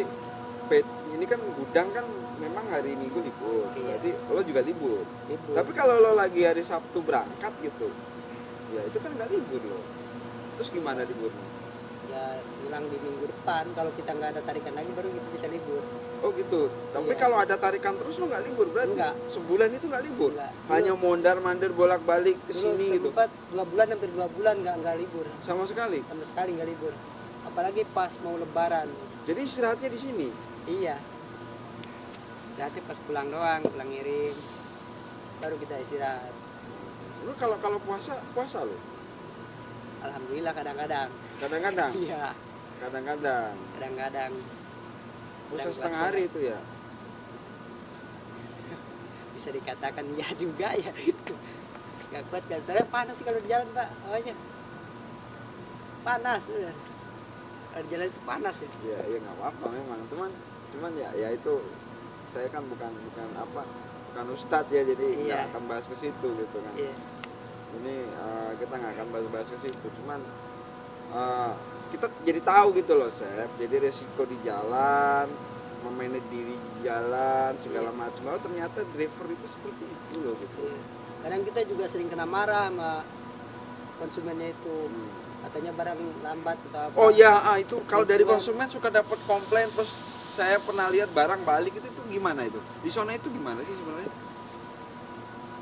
[SPEAKER 2] ini kan gudang kan memang hari Minggu libur.
[SPEAKER 3] Iya.
[SPEAKER 2] Berarti lo juga libur.
[SPEAKER 3] libur.
[SPEAKER 2] Tapi kalau lo lagi hari Sabtu berangkat gitu, ya itu kan nggak libur lo. Terus gimana liburnya?
[SPEAKER 3] Ya hilang di minggu depan, kalau kita nggak ada tarikan lagi baru kita bisa libur.
[SPEAKER 2] Oh gitu. Tapi
[SPEAKER 3] Iya.
[SPEAKER 2] kalau ada tarikan terus lo nggak libur berarti?
[SPEAKER 3] Enggak.
[SPEAKER 2] Sebulan itu nggak libur?
[SPEAKER 3] Enggak.
[SPEAKER 2] Hanya mondar-mandir bolak-balik ke
[SPEAKER 3] Dulu
[SPEAKER 2] sini gitu?
[SPEAKER 3] sempat 2 bulan, hampir 2 bulan nggak libur,
[SPEAKER 2] Sama sekali?
[SPEAKER 3] sama sekali nggak libur. Apalagi pas mau lebaran.
[SPEAKER 2] Jadi istirahatnya di sini?
[SPEAKER 3] Iya. Berarti pas pulang doang, pulang ngirim, baru kita istirahat.
[SPEAKER 2] Lo kalau puasa lo?
[SPEAKER 3] Alhamdulillah kadang-kadang.
[SPEAKER 2] Kadang-kadang?
[SPEAKER 3] Iya,
[SPEAKER 2] Kadang-kadang.
[SPEAKER 3] kadang-kadang.
[SPEAKER 2] Puasa
[SPEAKER 3] Kadang
[SPEAKER 2] setengah
[SPEAKER 3] puasa.
[SPEAKER 2] hari itu ya?
[SPEAKER 3] Bisa dikatakan iya juga ya. Gak kuat kan, soalnya panas sih kalau di jalan Pak, awalnya panas udah. Kalau di jalan itu panas ya.
[SPEAKER 2] Ya nggak apa-apa memang. Cuman ya itu saya kan bukan bukan ustadz ya, jadi
[SPEAKER 3] Iya.
[SPEAKER 2] nggak akan bahas ke situ gitu kan.
[SPEAKER 3] Iya.
[SPEAKER 2] Ini kita nggak akan bahas ke situ. Cuman kita jadi tahu gitu loh, Sep. Jadi resiko di jalan, memanage diri di jalan segala
[SPEAKER 3] Iya.
[SPEAKER 2] macam. Oh ternyata driver itu seperti itu loh gitu.
[SPEAKER 3] Iya. Kadang kita juga sering kena marah sama konsumennya itu,
[SPEAKER 2] Hmm.
[SPEAKER 3] katanya barang lambat atau apa.
[SPEAKER 2] Oh ya, itu kalau dari
[SPEAKER 3] Itu kan-
[SPEAKER 2] konsumen suka dapat komplain, terus saya pernah lihat barang balik itu gimana itu? Di zona itu gimana sih sebenarnya?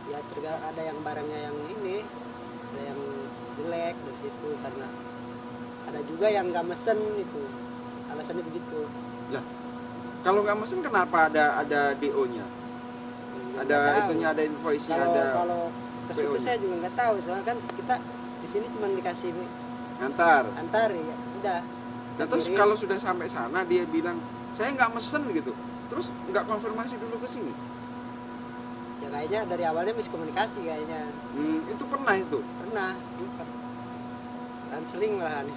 [SPEAKER 3] Ya ada yang barangnya yang ini, ada yang jelek dari situ, karena ada juga yang nggak mesen itu, alasannya begitu.
[SPEAKER 2] Lah, kalau nggak mesen kenapa ada DO-nya?
[SPEAKER 3] Nggak
[SPEAKER 2] Ada
[SPEAKER 3] tahu.
[SPEAKER 2] itunya, ada invoice-nya,
[SPEAKER 3] Kalau
[SPEAKER 2] ada
[SPEAKER 3] kalau ke situ
[SPEAKER 2] PO-nya.
[SPEAKER 3] saya juga nggak tahu, soalnya kan kita di sini cuma dikasih
[SPEAKER 2] ngantar.
[SPEAKER 3] antar ya udah.
[SPEAKER 2] Nah, terus
[SPEAKER 3] Kirim.
[SPEAKER 2] kalau sudah sampai sana dia bilang saya nggak mesen gitu, terus nggak konfirmasi dulu ke sini.
[SPEAKER 3] Ya kayaknya dari awalnya miskomunikasi kayaknya.
[SPEAKER 2] Itu pernah itu.
[SPEAKER 3] Pernah sempat. Dan sering malahan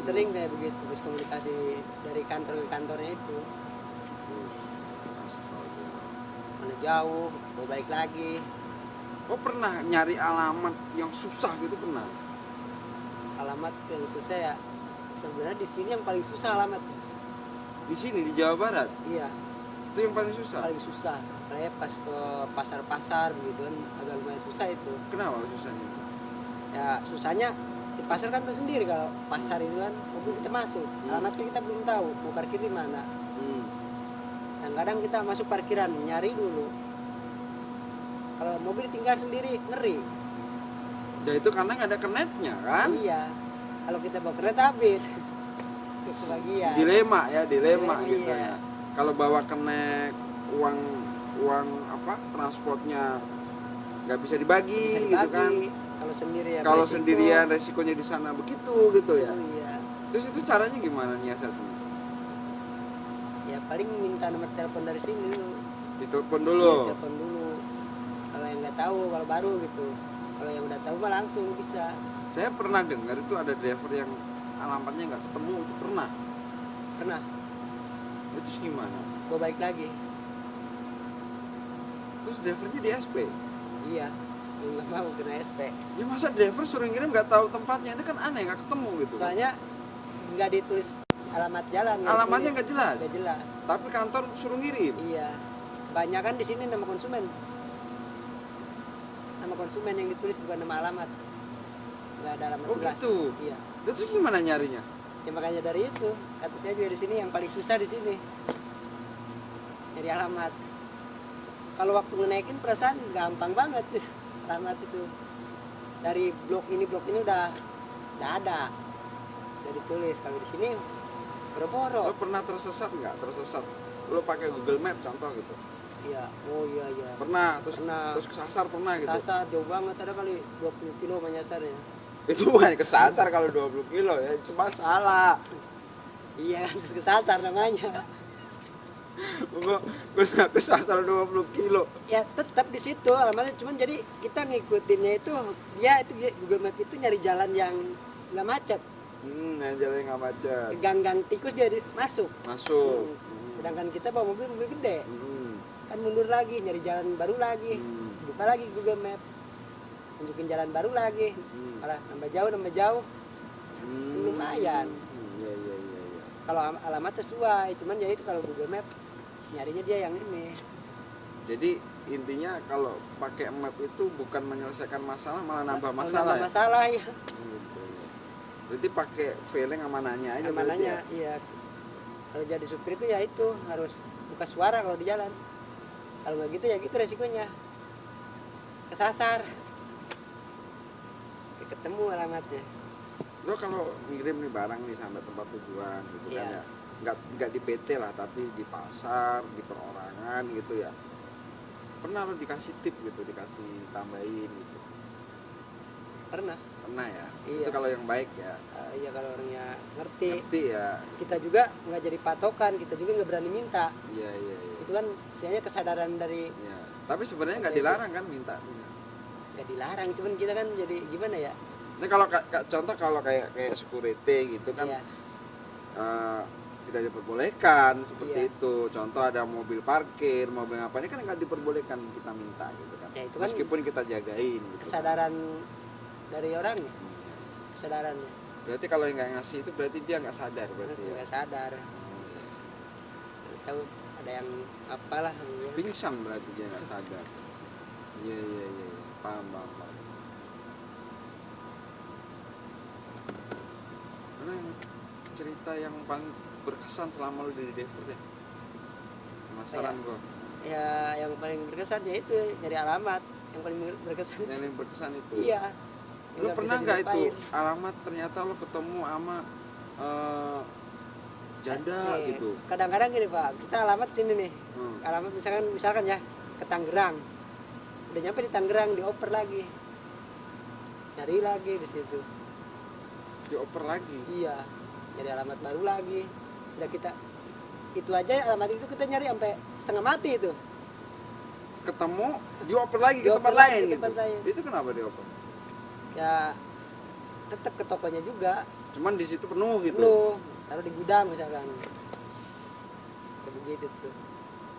[SPEAKER 3] sering kayak begitu miskomunikasi dari kantor ke kantornya itu. Mana jauh, mau balik lagi.
[SPEAKER 2] Oh pernah nyari alamat yang susah gitu pernah?
[SPEAKER 3] Alamat yang susah ya, sebenarnya di sini yang paling susah alamat.
[SPEAKER 2] Di sini di Jawa Barat
[SPEAKER 3] Iya,
[SPEAKER 2] itu yang paling susah.
[SPEAKER 3] paling susah. Kayak pas ke pasar-pasar begitu kan agak lumayan susah itu.
[SPEAKER 2] Kenapa susahnya?
[SPEAKER 3] Ya susahnya di pasar kan tuh sendiri, kalau pasar itu kan mobil kita masuk, alamatnya kita belum tahu mau parkir di mana. Kadang kita masuk parkiran nyari dulu. Kalau mobil tinggal sendiri ngeri.
[SPEAKER 2] Ya itu karena nggak ada kenetnya kan?
[SPEAKER 3] Iya. Kalau kita bawa kereta habis. Kebagian.
[SPEAKER 2] Dilema gitu
[SPEAKER 3] Dilema,
[SPEAKER 2] ya.
[SPEAKER 3] iya.
[SPEAKER 2] Kalau bawa kenek uang apa transportnya nggak bisa dibagi,
[SPEAKER 3] Bisa
[SPEAKER 2] gitu kan?
[SPEAKER 3] dibagi. Kalau sendiri ya.
[SPEAKER 2] Kalau
[SPEAKER 3] resiko.
[SPEAKER 2] sendirian resikonya di sana begitu gitu ya.
[SPEAKER 3] Iya.
[SPEAKER 2] Terus itu caranya gimana nyiasatnya?
[SPEAKER 3] Ya paling minta nomor telepon dari sini dulu.
[SPEAKER 2] Ditelepon
[SPEAKER 3] Iya,
[SPEAKER 2] dulu.
[SPEAKER 3] telepon dulu. Kalau yang nggak tahu, kalau baru gitu. Kalau yang udah tahu mah langsung bisa.
[SPEAKER 2] Saya pernah dengar itu ada driver yang alamatnya nggak ketemu, itu pernah.
[SPEAKER 3] Pernah.
[SPEAKER 2] Itu gimana?
[SPEAKER 3] Gua balik lagi.
[SPEAKER 2] Terus drivernya di SP.
[SPEAKER 3] Iya. Gua nggak mau kena SP.
[SPEAKER 2] Ya masa driver suruh ngirim nggak tahu tempatnya, itu kan aneh, nggak ketemu gitu.
[SPEAKER 3] Soalnya nggak ditulis alamat jalan.
[SPEAKER 2] Alamatnya nggak jelas.
[SPEAKER 3] Nggak jelas.
[SPEAKER 2] Tapi kantor suruh ngirim.
[SPEAKER 3] Iya. Banyak kan di sini nama konsumen. Nama konsumen yang ditulis bukan nama alamat. Nggak ada alamat
[SPEAKER 2] Oh
[SPEAKER 3] jelas.
[SPEAKER 2] gitu.
[SPEAKER 3] Iya.
[SPEAKER 2] Terus gimana nyarinya?
[SPEAKER 3] Ya makanya dari itu, kata saya juga di sini yang paling susah di sini. Nyari alamat. Kalau waktu ngenaikin perasaan gampang banget alamat itu. Dari blok ini udah ada. Udah ditulis. Kalau di sini
[SPEAKER 2] Lo
[SPEAKER 3] boro-boro.
[SPEAKER 2] pernah tersesat nggak? Tersesat. Lo pakai Google Map contoh gitu.
[SPEAKER 3] Iya. Oh iya.
[SPEAKER 2] Pernah,
[SPEAKER 3] Pernah.
[SPEAKER 2] terus kesasar pernah gitu.
[SPEAKER 3] Sasar jauh banget, ada kali 20 kilo menyasarnya.
[SPEAKER 2] Itu bukan kesasar kalau 20 kilo ya, itu salah.
[SPEAKER 3] Iya, terus kesasar namanya.
[SPEAKER 2] Gue kesasar 20 kilo.
[SPEAKER 3] Ya tetap di situ alamatnya, cuman jadi kita ngikutinnya itu Google Map itu nyari jalan yang nggak macet.
[SPEAKER 2] Yang jalannya nggak macet.
[SPEAKER 3] Gang-gang tikus dia masuk.
[SPEAKER 2] Masuk.
[SPEAKER 3] Sedangkan kita bawa mobil gede.
[SPEAKER 2] Hmm.
[SPEAKER 3] Kan mundur lagi, nyari jalan baru lagi. Buka lagi Google Map. Tunjukin jalan baru lagi. Malah nambah jauh. Lumayan.
[SPEAKER 2] Iya.
[SPEAKER 3] Kalau alamat sesuai, cuman ya itu kalau Google Map nyarinya dia yang ini.
[SPEAKER 2] Jadi intinya kalau pakai map itu bukan menyelesaikan masalah, malah nambah
[SPEAKER 3] Kalau
[SPEAKER 2] masalah.
[SPEAKER 3] nambah masalah ya.
[SPEAKER 2] Gitu. Berarti pakai feeling amanahnya aja.
[SPEAKER 3] Amanahnya
[SPEAKER 2] berarti
[SPEAKER 3] iya. Kalau jadi supir itu ya itu harus buka suara kalau di jalan. Kalau nggak gitu ya gitu resikonya. Kesasar. Ketemu alamatnya.
[SPEAKER 2] Lo kalau ngirim nih barang nih sampai tempat tujuan gitu kan
[SPEAKER 3] Iya.
[SPEAKER 2] ya, nggak di PT lah, tapi di pasar, di perorangan gitu ya, pernah lo dikasih tip gitu, dikasih tambahin gitu?
[SPEAKER 3] Pernah.
[SPEAKER 2] Pernah ya?
[SPEAKER 3] Iya.
[SPEAKER 2] Itu kalau yang baik ya,
[SPEAKER 3] Iya kalau orangnya ngerti.
[SPEAKER 2] ngerti ya.
[SPEAKER 3] Kita juga nggak jadi patokan, kita juga nggak berani minta.
[SPEAKER 2] Iya iya iya.
[SPEAKER 3] Itu kan istilahnya kesadaran dari
[SPEAKER 2] Iya. Tapi sebenarnya nggak
[SPEAKER 3] Iya,
[SPEAKER 2] dilarang kan minta.
[SPEAKER 3] ya dilarang, cuman kita kan jadi gimana ya?
[SPEAKER 2] Nah kalau contoh kalau kayak security gitu kan,
[SPEAKER 3] Iya.
[SPEAKER 2] tidak diperbolehkan seperti
[SPEAKER 3] Iya.
[SPEAKER 2] itu. Contoh ada mobil parkir, mobil apa ini kan nggak diperbolehkan kita minta gitu kan.
[SPEAKER 3] Ya, itu kan
[SPEAKER 2] meskipun kita jagain gitu.
[SPEAKER 3] Kesadaran dari orangnya, kesadarannya.
[SPEAKER 2] Berarti kalau yang nggak ngasih itu berarti dia nggak sadar berarti ya.
[SPEAKER 3] Nggak sadar.
[SPEAKER 2] Oh, iya.
[SPEAKER 3] Tahu ada yang apalah namanya.
[SPEAKER 2] Pingsan berarti dia nggak sadar. Iya iya iya. Paham paham paham. Mana yang cerita yang paling berkesan selama lu jadi driver deh? Penasaran
[SPEAKER 3] Kayak-
[SPEAKER 2] gua.
[SPEAKER 3] Ya yang paling berkesan ya itu nyari alamat yang paling berkesan.
[SPEAKER 2] Yang paling berkesan itu.
[SPEAKER 3] Iya. Yang
[SPEAKER 2] Lu
[SPEAKER 3] nggak
[SPEAKER 2] pernah
[SPEAKER 3] bisa
[SPEAKER 2] nggak itu
[SPEAKER 3] dilupain.
[SPEAKER 2] alamat ternyata lu ketemu sama janda
[SPEAKER 3] Nih,
[SPEAKER 2] gitu?
[SPEAKER 3] Kadang-kadang gini Pak, kita alamat sini nih.
[SPEAKER 2] Hmm.
[SPEAKER 3] Alamat misalkan ya ke Tangerang. Udah nyampe di Tangerang dioper lagi. Cari lagi di situ.
[SPEAKER 2] Dioper lagi.
[SPEAKER 3] Iya. Nyari alamat baru lagi. Udah kita itu aja alamat itu kita nyari sampai setengah mati itu.
[SPEAKER 2] Ketemu dioper lagi ke
[SPEAKER 3] Dioper
[SPEAKER 2] tempat
[SPEAKER 3] lagi
[SPEAKER 2] lain
[SPEAKER 3] ke
[SPEAKER 2] gitu.
[SPEAKER 3] tempat lain.
[SPEAKER 2] Itu kenapa dioper?
[SPEAKER 3] Ya tetap ke tokonya juga.
[SPEAKER 2] Cuman di situ penuh gitu.
[SPEAKER 3] Penuh. Taruh di gudang misalkan. Kayak begitu tuh.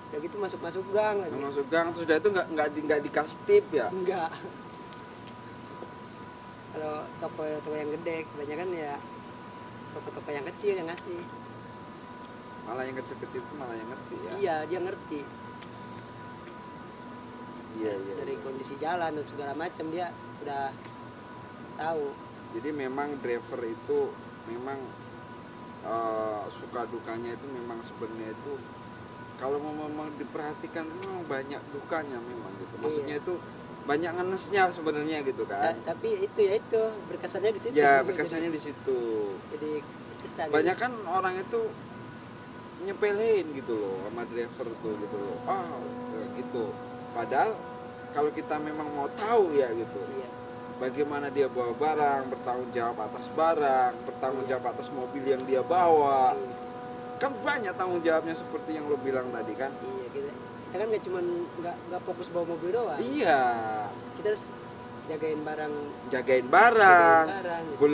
[SPEAKER 3] Udah gitu masuk gang lagi.
[SPEAKER 2] Yang masuk gang terus udah itu nggak dikasih tip ya.
[SPEAKER 3] Enggak. Kalau toko yang gede kebanyakan ya toko-toko yang kecil yang ngasih.
[SPEAKER 2] Malah yang kecil-kecil itu malah yang ngerti ya.
[SPEAKER 3] Iya, dia ngerti.
[SPEAKER 2] Iya iya.
[SPEAKER 3] Dari kondisi jalan dan segala macam dia udah tahu.
[SPEAKER 2] Jadi memang driver itu memang suka dukanya itu memang sebenarnya itu kalau memang diperhatikan itu memang banyak dukanya memang gitu. Maksudnya
[SPEAKER 3] Iya.
[SPEAKER 2] itu banyak ngenesnya sebenarnya gitu kan.
[SPEAKER 3] Tapi itu berkesannya di situ.
[SPEAKER 2] Ya berkesannya di situ.
[SPEAKER 3] Jadi berkesan.
[SPEAKER 2] Banyak kan orang itu nyepelein gitu loh sama driver tuh gitu loh. Gitu. Padahal kalau kita memang mau tahu ya gitu.
[SPEAKER 3] Iya.
[SPEAKER 2] Bagaimana dia bawa barang, bertanggung jawab atas barang, bertanggung jawab atas mobil yang dia bawa. Kan banyak tanggung jawabnya seperti yang lo bilang tadi kan.
[SPEAKER 3] Iya, kita kan nggak fokus bawa mobil doang.
[SPEAKER 2] Iya,
[SPEAKER 3] Kita harus jagain barang.
[SPEAKER 2] jagain barang.
[SPEAKER 3] Gitu.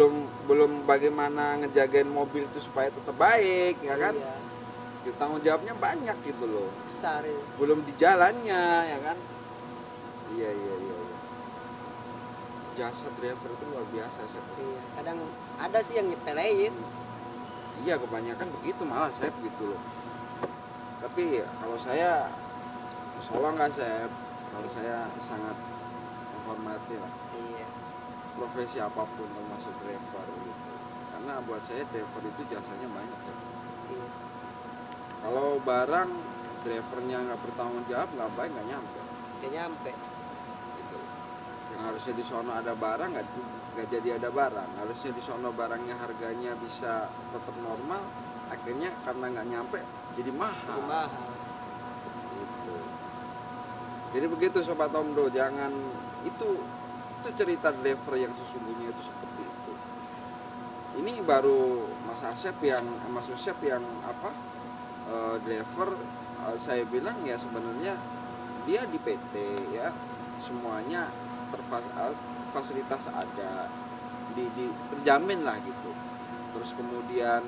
[SPEAKER 2] Belum bagaimana ngejagain mobil itu supaya tetap baik, ya kan?
[SPEAKER 3] Iya.
[SPEAKER 2] Tanggung jawabnya banyak gitu loh.
[SPEAKER 3] Besar ya.
[SPEAKER 2] Belum di jalannya, ya kan? Iya. Jasa driver itu luar biasa sih.
[SPEAKER 3] Iya. Kadang ada sih yang nyepelein.
[SPEAKER 2] Iya, kebanyakan begitu malah Sep gitu loh. Tapi kalau saya Solo nggak Sep. Kalau saya sangat menghormati lah
[SPEAKER 3] Iya.
[SPEAKER 2] profesi apapun termasuk driver gitu. Karena buat saya driver itu jasanya banyak ya.
[SPEAKER 3] Iya.
[SPEAKER 2] Kalau barang drivernya nggak bertanggung jawab nggak baik nggak nyampe
[SPEAKER 3] Dia nyampe.
[SPEAKER 2] gitu. Yang harusnya di sono ada barang nggak jadi ada barang. Harusnya di sono barangnya harganya bisa tetap normal. Akhirnya karena nggak nyampe jadi mahal.
[SPEAKER 3] Jadi mahal.
[SPEAKER 2] Gitu. Jadi begitu Sobat Omdo, jangan itu cerita driver yang sesungguhnya itu seperti itu. Ini baru Mas Asep Mas Asep yang driver, saya bilang ya sebenarnya dia di PT ya semuanya fasilitas ada terjamin lah gitu. Terus kemudian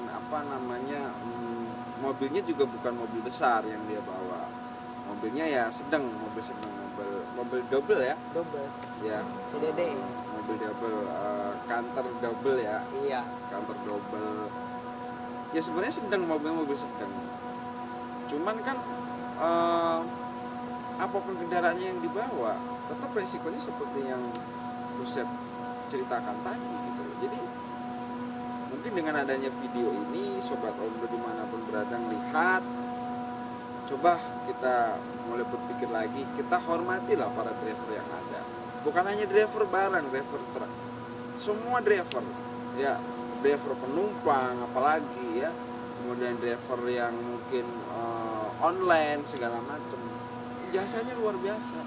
[SPEAKER 2] mobilnya juga bukan mobil besar yang dia bawa, mobilnya ya mobil double ya,
[SPEAKER 3] Double.
[SPEAKER 2] ya
[SPEAKER 3] CDD.
[SPEAKER 2] mobil double, kantor double ya,
[SPEAKER 3] Iya.
[SPEAKER 2] kantor double ya sebenarnya sedang, mobil sedang, cuman kan apapun kendaraannya yang dibawa, tetap resikonya seperti yang Usep ceritakan tadi gitu loh. Jadi mungkin dengan adanya video ini, sobat Omdo dimanapun berada lihat, coba kita mulai berpikir lagi, kita hormatilah para driver yang ada. Bukan hanya driver barang, driver truk, semua driver, ya, driver penumpang apalagi ya, kemudian driver yang mungkin online segala macam, jasanya luar biasa,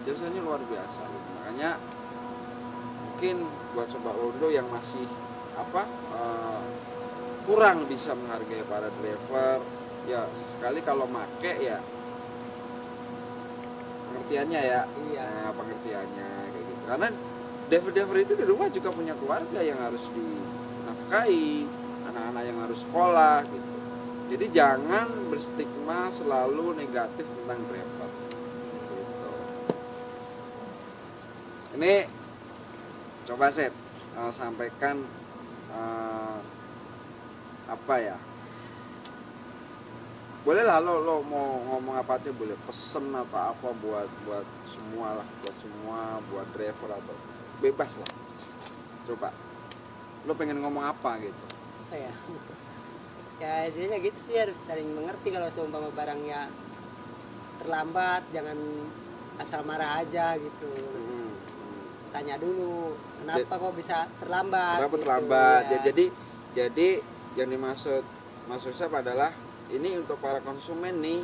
[SPEAKER 2] jasanya luar biasa. Makanya mungkin buat sobat Omdo yang masih kurang bisa menghargai para driver, ya sekali kalau make ya pengertiannya ya,
[SPEAKER 3] Iya.
[SPEAKER 2] pengertiannya kayak gitu. Karena driver-driver itu di rumah juga punya keluarga yang harus dinafkahi, anak-anak yang harus sekolah gitu. Jadi jangan berstigma selalu negatif tentang driver gitu. Ini coba Sep sampaikan apa ya, boleh lah lo mau ngomong apa aja, boleh pesen atau apa buat semua lah, buat driver atau bebas lah. Coba lo pengen ngomong apa gitu.
[SPEAKER 3] Apa ya? Ya istilahnya gitu sih, harus saling mengerti. Kalau seumpama barangnya terlambat, jangan asal marah aja gitu. Tanya dulu kenapa kok bisa terlambat.
[SPEAKER 2] Kenapa
[SPEAKER 3] gitu,
[SPEAKER 2] terlambat?
[SPEAKER 3] ya.
[SPEAKER 2] Jadi yang dimaksud saya adalah ini untuk para konsumen nih,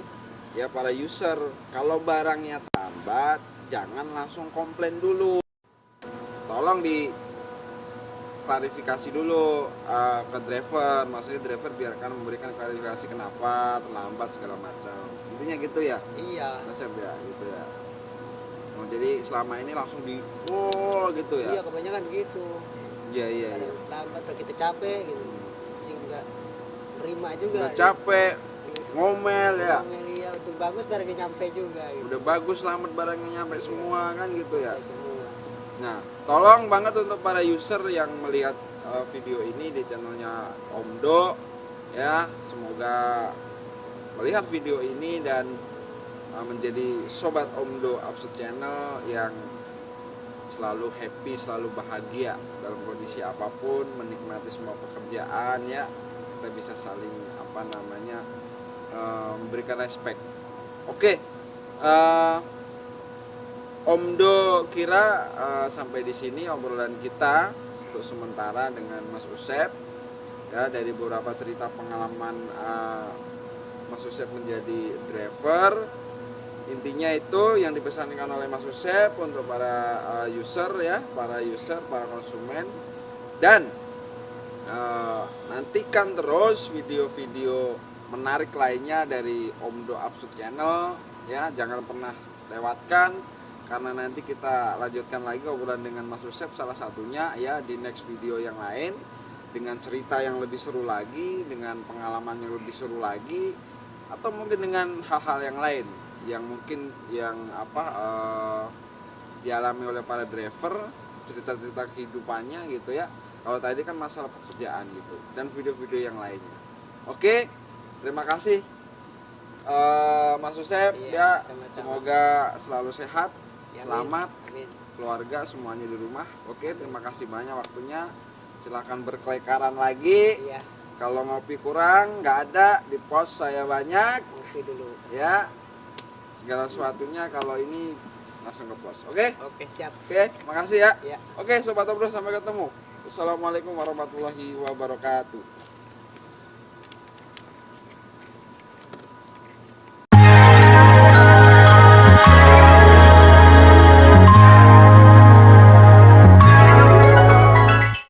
[SPEAKER 2] ya para user. Kalau barangnya terlambat, jangan langsung komplain dulu. Tolong klarifikasi dulu ke driver, maksudnya driver biarkan memberikan klarifikasi kenapa terlambat segala macam, intinya gitu ya.
[SPEAKER 3] Iya.
[SPEAKER 2] Mas ya gitu ya. Oh, jadi selama ini langsung gitu ya.
[SPEAKER 3] Iya, kebanyakan gitu.
[SPEAKER 2] Iya.
[SPEAKER 3] Lambat kalau kita capek gitu, sih nggak terima juga.
[SPEAKER 2] Udah capek, ngomel ya.
[SPEAKER 3] Ngomel, iya, udah bagus barangnya nyampe juga gitu.
[SPEAKER 2] Udah bagus, selamat barangnya nyampe semua kan gitu ya.
[SPEAKER 3] Nyampe semua.
[SPEAKER 2] Nah, tolong banget untuk para user yang melihat video ini di channelnya Omdo ya, semoga melihat video ini dan menjadi sobat Omdo Absurd Channel yang selalu happy, selalu bahagia dalam kondisi apapun, menikmati semua pekerjaan ya. Kita bisa saling memberikan respect. Oke. Omdo kira sampai di sini obrolan kita untuk sementara dengan Mas Usep ya, dari beberapa cerita pengalaman Mas Usep menjadi driver. Intinya itu yang dipesankan oleh Mas Usep untuk para user ya, para konsumen, dan nantikan terus video-video menarik lainnya dari Omdo Absurd Channel ya, jangan pernah lewatkan. Karena nanti kita lanjutkan lagi obrolan dengan Mas Usep salah satunya ya di next video yang lain, dengan cerita yang lebih seru lagi, dengan pengalaman yang lebih seru lagi, atau mungkin dengan hal-hal yang lain yang mungkin dialami oleh para driver, cerita-cerita kehidupannya gitu ya. Kalau tadi kan masalah pekerjaan gitu, dan video-video yang lainnya. Oke, terima kasih Mas Usep ya,
[SPEAKER 3] sama-sama.
[SPEAKER 2] semoga selalu sehat.
[SPEAKER 3] Ya,
[SPEAKER 2] Selamat
[SPEAKER 3] amin.
[SPEAKER 2] keluarga semuanya di rumah. Oke, terima kasih banyak waktunya. Silakan berkelekaran lagi.
[SPEAKER 3] Iya,
[SPEAKER 2] Kalau ngopi kurang, nggak ada, di pos saya banyak.
[SPEAKER 3] ngopi dulu.
[SPEAKER 2] Ya, segala sesuatunya kalau ini langsung ke pos. Oke?
[SPEAKER 3] Oke, siap.
[SPEAKER 2] Oke, makasih ya.
[SPEAKER 3] Ya.
[SPEAKER 2] Oke, sobat Omdo, sampai ketemu. Assalamualaikum warahmatullahi wabarakatuh.